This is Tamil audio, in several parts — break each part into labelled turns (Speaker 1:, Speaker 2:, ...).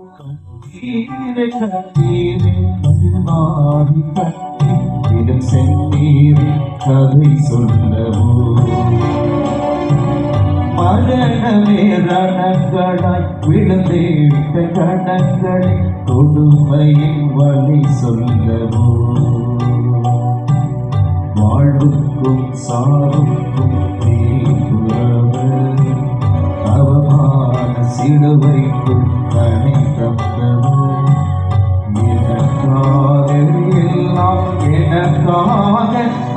Speaker 1: கண்ணீரே கண்ணீரே கண்மாறி கண்ணீரிடம் சென்னீரே கதை சொல்லவோ மரணமே ரணங்களாய் விழுந்தேட்ட கணங்களை கொடுமையின் வழி சொல்லவோ வாழ்வுக்கும் சாவுக்கும் தீர்வுறவு அவமான சிலுவைக்குள் தனி தந்தவர் எனக்காக எல்லாம் எனக்காக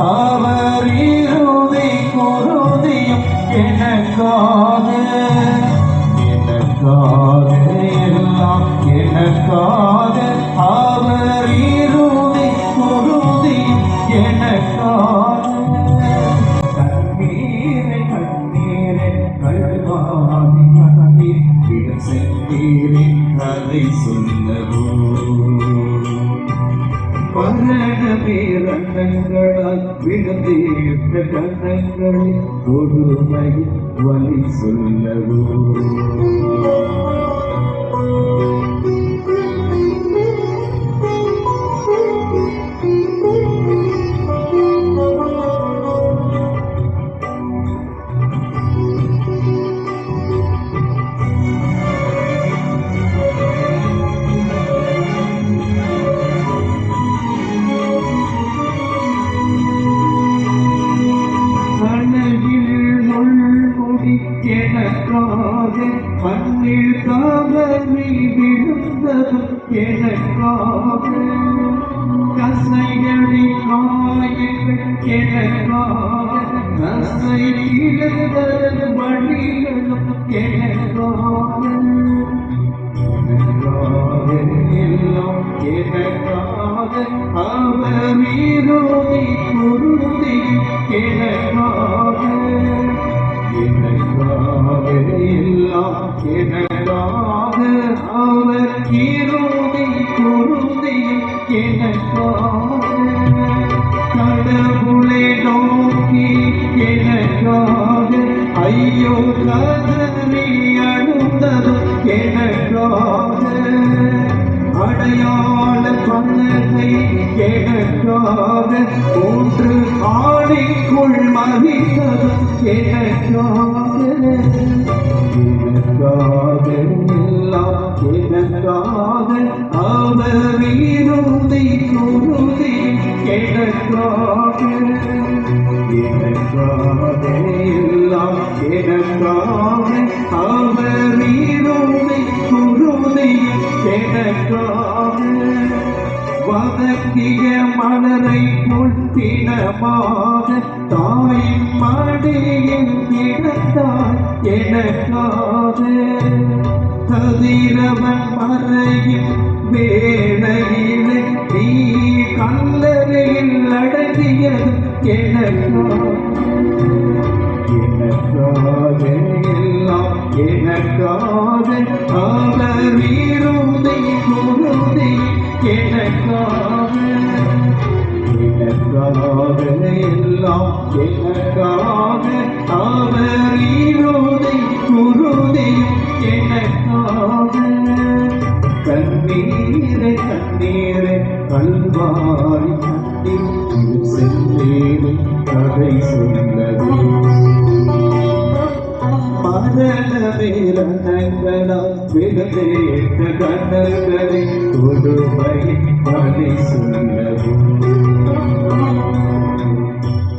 Speaker 1: அவர் இறுதி குருதியும் எனக்காக எல்லாம் எனக்காக அவர் இறுதி குருதியும் எனக்காக கண்ணீரை கண்ணீரை கழுவாதி கண்ணீர் இடம் சென்றீரே கதை சொல்லவோ மரணமே ரன்னங்களாய் விழுந்தேற்ற கண்ணங்களை கொடுமை வழி சொல்லவோ எனக்காக மண்ணில் காவலி விழுந்ததும் எனக்காக கசைகளின் காயங்கள் எனக்காக கசை இழந்தது வழிகளும் எனக்காக எல்லாம் எனக்காக அவர் இறுதி குருதி எனக்காக எனக்காக எல்லாம் எனக்காக அவர் இறுதி குருதியும் எனக்காக கடவுளை நோக்கி எனக்காக ஐயோ கதறி அழுந்ததும் எனக்காக அடையாள பலகை எனக்காக ஒன்று ஆணைக்குள் மகிழ்ந்ததும் எனக்காக எல்லாம் எனக்காக அவர் இறுதி குருதி எனக்காக எல்லாம் எனக்காக அவர் இறுதி குருதி எனக்காக வதக்கிய மலரை பொட்டினமாக தாயின் மடியில் கிடந்தார் எனக்காக கதிரவன் மறையும் வேளையிலே நீ கல்லறையில் அடங்கியது எனக்காக எல்லாம் எனக்காக அவர் இறுதி குருதி எனக்காக எல்லாம் எனக்காக அவர் இறுதி குருதி எனக்காக கண்ணீரை கண்ணீரை கல்வாரி கண்ணீர் சென்றேன் கதை சொல்லவே மரணமே ரணங்களால் விழுந்தேற்ற கண்ணங்களை கொடுமை